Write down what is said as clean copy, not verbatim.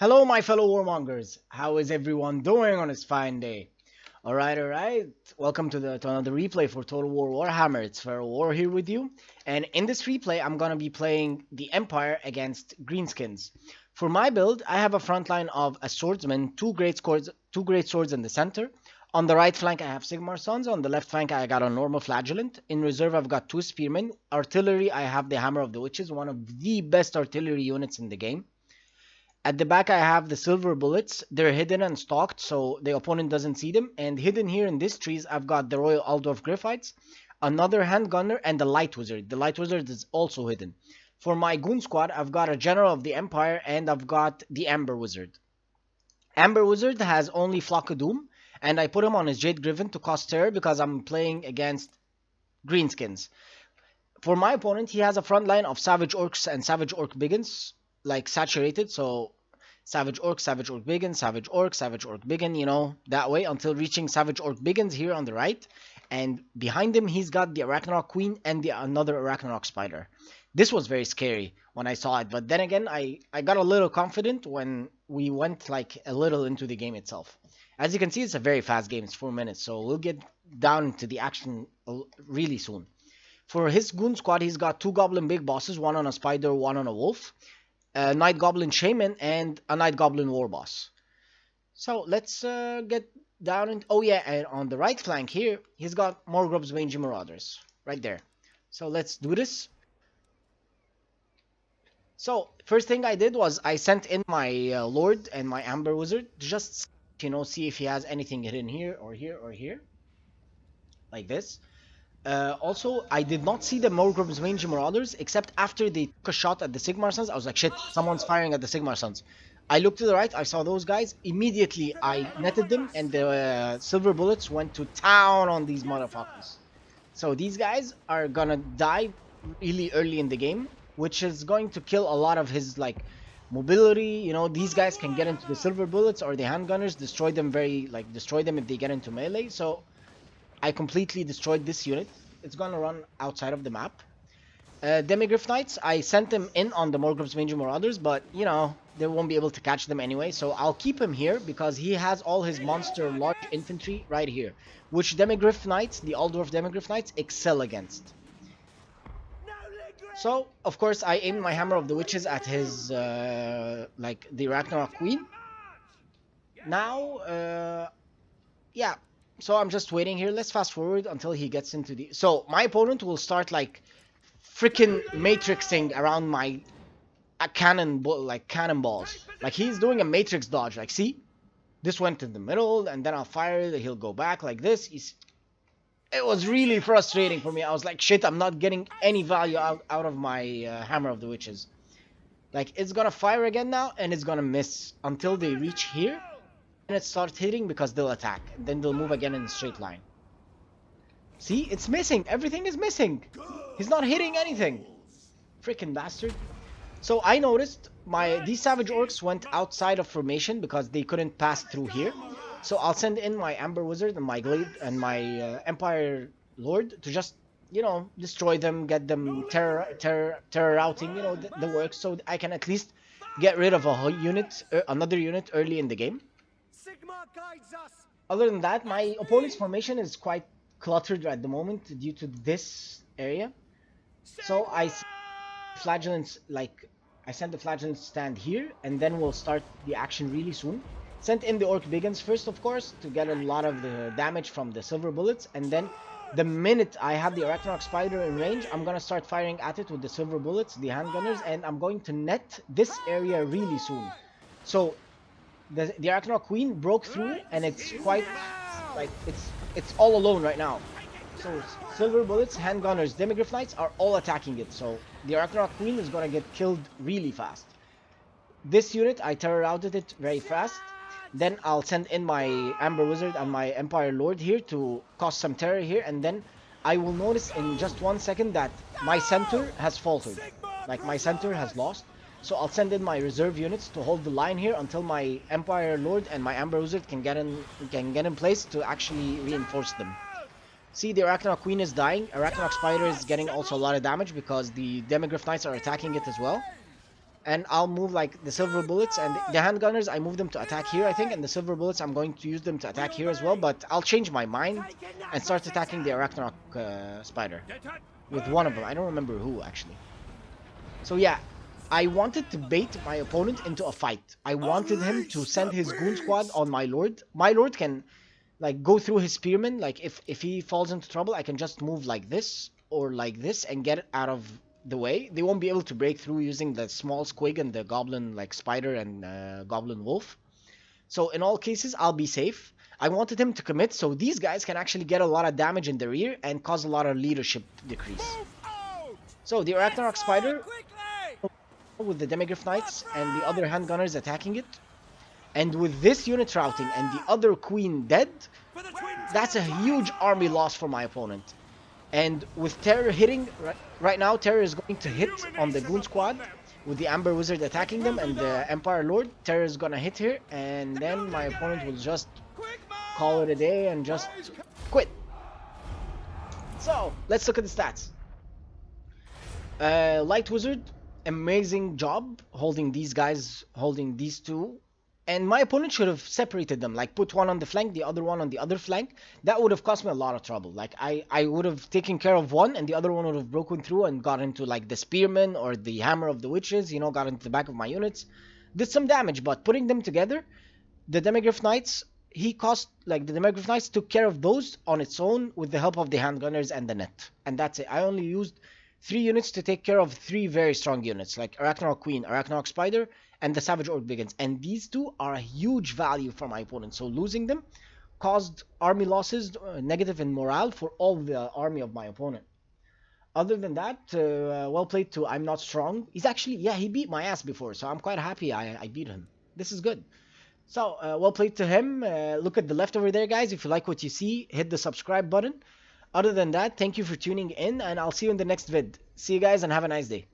Hello, my fellow warmongers. How is everyone doing on this fine day? Alright. Welcome to another replay for Total War Warhammer. It's Feral War here with you. And in this replay, I'm gonna be playing the Empire against Greenskins. For my build, I have a front line of a swordsman, two great swords in the center. On the right flank, I have Sigmar Sons. On the left flank, I got a normal flagellant. In reserve, I've got two spearmen. Artillery, I have the Hammer of the Witches, one of the best artillery units in the game. At the back, I have the silver bullets. They're hidden and stalked, so the opponent doesn't see them. And hidden here in these trees, I've got the Royal Aldorf Griffites, another handgunner, and the Light Wizard. The Light Wizard is also hidden. For my goon squad, I've got a General of the Empire, and I've got the Amber Wizard. Amber Wizard has only Flock of Doom, and I put him on his Jade Griffin to cause terror because I'm playing against Greenskins. For my opponent, he has a front line of Savage Orcs and Savage Orc Biggins, like saturated, so Savage Orc, Biggin, Savage Orc, Biggin, you know, that way until reaching Savage Orc Biggins here on the right. And behind him, he's got the Arachnarok Queen and another Arachnarok Spider. This was very scary when I saw it, but then again, I got a little confident when we went like a little into the game itself. As you can see, it's a very fast game, it's 4 minutes, so we'll get down to the action really soon. For his goon squad, he's got two Goblin Big Bosses, one on a Spider, one on a Wolf. A Night Goblin Shaman, and a Night Goblin War Boss. So let's get down and oh yeah, and on the right flank here, he's got Morgrove's Mangy Marauders right there. So let's do this. So first thing I did was I sent in my Lord and my Amber Wizard to just see if he has anything hidden here or here or here, like this. Also, I did not see the Morgrove's Mangy Marauders except after they took a shot at the Sigmar Sons. I was like, shit, someone's firing at the Sigmar Sons. I looked to the right, I saw those guys. Immediately, I netted them, and the silver bullets went to town on these motherfuckers. So these guys are gonna die really early in the game, which is going to kill a lot of his, like, mobility. You know, these guys can get into the silver bullets or the handgunners, destroy them if they get into melee. So I completely destroyed this unit. It's gonna run outside of the map. Demigryph Knights, I sent them in on the Morgrove's Mangy Marauders, but, you know, they won't be able to catch them anyway. So I'll keep him here because he has all his monster large infantry right here, which Demigryph Knights, the Aldorf Demigryph Knights, excel against. So, of course, I aimed my Hammer of the Witches at his, like, the Arachnarok Queen. Now, yeah. So I'm just waiting here. Let's fast forward until he gets into the... So my opponent will start like freaking matrixing around my cannonballs. Like he's doing a matrix dodge. Like, see? This went in the middle and then I'll fire. He'll go back like this. It was really frustrating for me. I was like, shit, I'm not getting any value out of my Hammer of the Witches. Like, it's gonna fire again now and it's gonna miss until they reach here. And it starts hitting because they'll attack. And then they'll move again in a straight line. See? It's missing. Everything is missing. He's not hitting anything. Freaking bastard. So I noticed these Savage Orcs went outside of formation because they couldn't pass through here. So I'll send in my Amber Wizard and my Glade and my Empire Lord to just, you know, destroy them, get them terror routing, you know, the works, so I can at least get rid of a unit, another unit early in the game. Other than that, my opponent's formation is quite cluttered at the moment due to this area. So I sent the Flagellants stand here, and then we'll start the action really soon. Sent in the Orc Biggins first, of course, to get a lot of the damage from the silver bullets, and then the minute I have the Arachnarok Spider in range, I'm gonna start firing at it with the silver bullets, the handgunners, and I'm going to net this area really soon. So the Arachnarok Queen broke through, and it's quite, like, it's all alone right now. So silver bullets, handgunners, Demigryph Knights are all attacking it. So the Arachnarok Queen is gonna get killed really fast. This unit, I terror routed it very fast. Then I'll send in my Amber Wizard and my Empire Lord here to cause some terror here, and then I will notice in just 1 second that my center has faltered. Like, my center has lost. So I'll send in my reserve units to hold the line here until my Empire Lord and my Amber Wizard can get in place to actually reinforce them. See, the Arachnarok Queen is dying. Arachnarok Spider is getting also a lot of damage because the Demigryph Knights are attacking it as well. And I'll move like the silver bullets and the handgunners. I move them to attack here, I think, and the silver bullets I'm going to use them to attack here as well. But I'll change my mind and start attacking the Arachnarok spider with one of them. I don't remember who actually. So yeah, I wanted to bait my opponent into a fight. I wanted him to send his goon squad on my lord. My lord can like go through his spearmen. Like if he falls into trouble, I can just move like this or like this and get it out of the way. They won't be able to break through using the small squig and the goblin like spider and goblin wolf. So in all cases, I'll be safe. I wanted him to commit so these guys can actually get a lot of damage in the rear and cause a lot of leadership decrease. So the Arachnarok spider with the Demigryph Knights and the other handgunners attacking it. And with this unit routing and the other queen dead, that's a huge army loss for my opponent. And with Terror hitting, right now Terror is going to hit on the Goon Squad with the Amber Wizard attacking them and the Empire Lord. Terror is gonna hit here and then my opponent will just call it a day and just quit. So, let's look at the stats. Light Wizard, amazing job holding these guys, holding these two. And my opponent should have separated them, like put one on the flank, the other one on the other flank. That would have cost me a lot of trouble. Like I would have taken care of one and the other one would have broken through and got into like the spearman or the hammer of the witches, you know, got into the back of my units. Did some damage, but putting them together, the Demigryph Knights, the Demigryph Knights took care of those on its own with the help of the handgunners and the net. And that's it. I only used 3 units to take care of 3 very strong units, like Arachnarok Queen, Arachnarok Spider, and the Savage Orc Brigands. And these two are a huge value for my opponent. So losing them caused army losses, negative in morale for all the army of my opponent. Other than that, well played to I'm Not Strong. He's actually, yeah, he beat my ass before, so I'm quite happy I beat him. This is good. So, well played to him. Look at the left over there, guys. If you like what you see, hit the subscribe button. Other than that, thank you for tuning in, and I'll see you in the next vid. See you guys, and have a nice day.